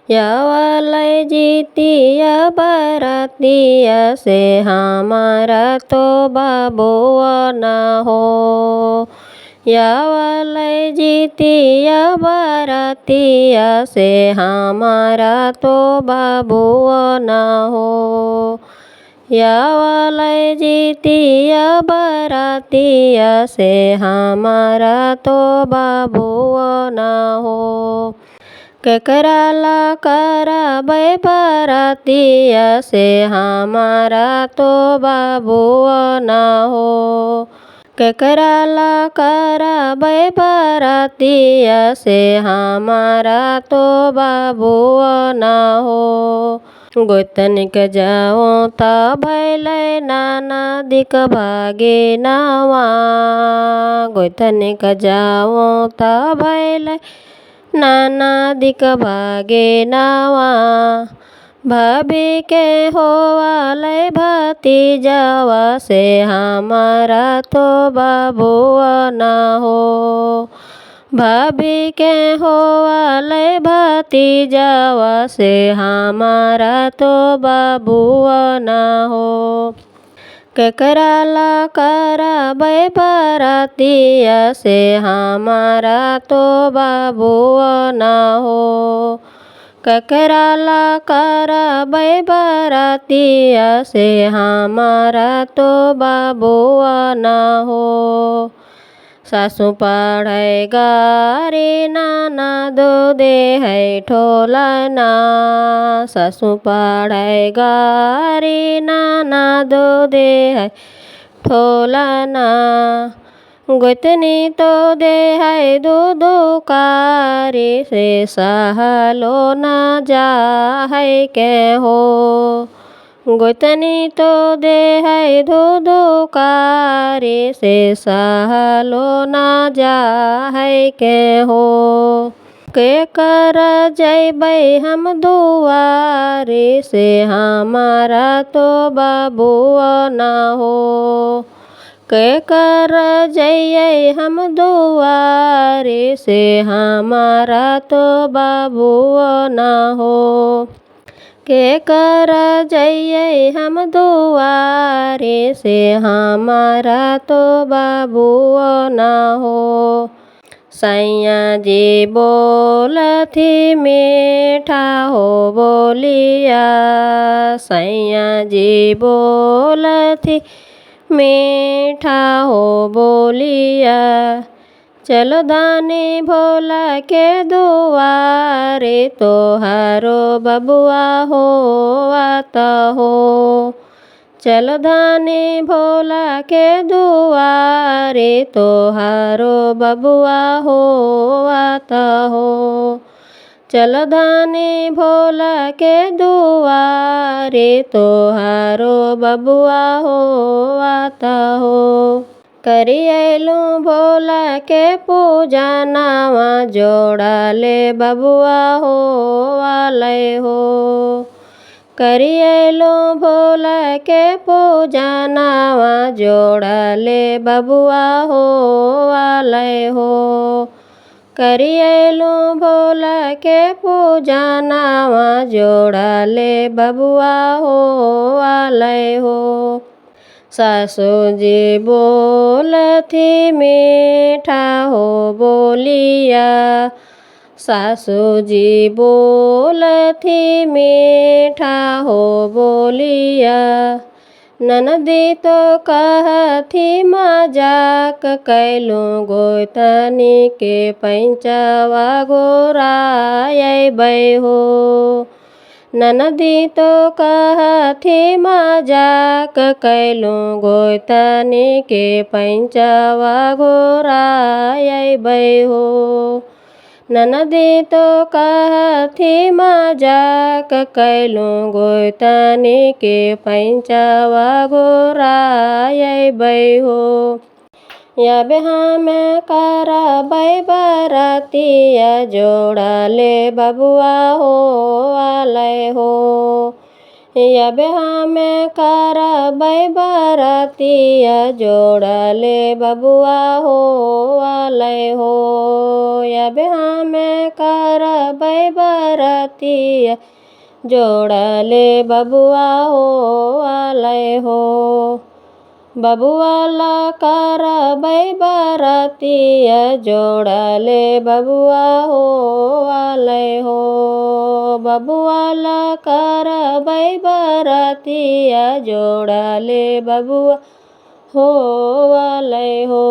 यावलै जीतिया बरातिया से हमारा तो बाबुआ ना हो। यावलै जीतिया बरातिया से हमारा तो बाबुआ ना हो। यावलै जीतिया बरातिया से हमारा तो बाबुआ ना हो। केकरा ला कराबै बरातिया से हमारा तो बाबुआ ना हो। केकरा ला कराबै बरातिया से हमारा तो बाबुआ ना हो। गोतनिक जाओ ता भैलै ननदिक भागे नावा। गोतनिक जाओ ता भैलै ननदिक भागे नावा। भाभी के होवालै भतीजावा से हमारा तो बाबुआ ना हो। भाभी के होवालै भतीजावा से हमारा तो बाबुआ ना हो। केकरा ला कराबै बरातिया से हमारा तो बाबुआ ना हो। केकरा ला कराबै बरातिया से हमारा तो बाबुआ ना हो। सासु पढ़ै गारी ननदो देहै ठोलना। सासु पढ़ै गारी ननदो देहै ठोलना। गोतनी तो देहै दुदुकारी से सहलो ना जाहै के हो। गोतनी तो देहै दुदुकारी से सहलो ना जाहै के हो। केकर जैबै हम दुआरी से हमारा तो बाबुआ ना हो। केकर जइयै हम दुआरी से हमारा तो बाबुआ ना हो। केकर जइयै हम दुआरी से हमारा तो बाबुआ ना हो। सैया जी बोलथी मीठा हो बोलिया। सैया जी बोलथी मीठा हो बोलिया। चलो दानी भोला के दुआरे तोहारो बबुआ होवत हो। चलो दानी भोला के दुआरे तोहारो बबुआ होवत हो। चलो दानी भोला के दुआरे तोहारो बबुआ होवत हो। करियैलू भोला के पूजा नावा जोड़ाले बबुआ होवालै हो। करियैलू भोला के पूजा नावा जोड़ाले बबुआ होवालै हो। करियैलू भोला के पूजा नावा जोड़ाले बबुआ होवालै हो। सासु जी बोलथी मीठा हो बोलिया। सासु जी बोलथी मीठा हो बोलिया। ननदी तो कहथी मजाक कैलू गोतनी के पैंचवा गोरायबै हो। ननदी तो कहथी मजाक कैलू गोतनी के पैंचवा गोरायबै हो। ननदी तो कहथी मजाक कैलू गोतनी के पैंचवा गोरायबै हो। याबे हम करबै बरातिया जोड़ाले बबुआ होवालै हो। या बेहा में करबै बरतिया जोड़ले बबुआ हो वाले हो। या बेहा में करबै बरतिया जोड़ले बबुआ हो वाले हो। बबुआ ला करबै बरतिया जोड़ले बबुआ हो वाले हो। बबुआ ला करबै बरतिया जोड़ले बबुआ हो वाले हो।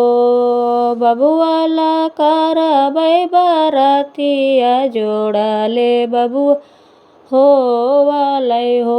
बबुआ ला करबै बरतिया जोड़ले बबुआ हो वाले हो।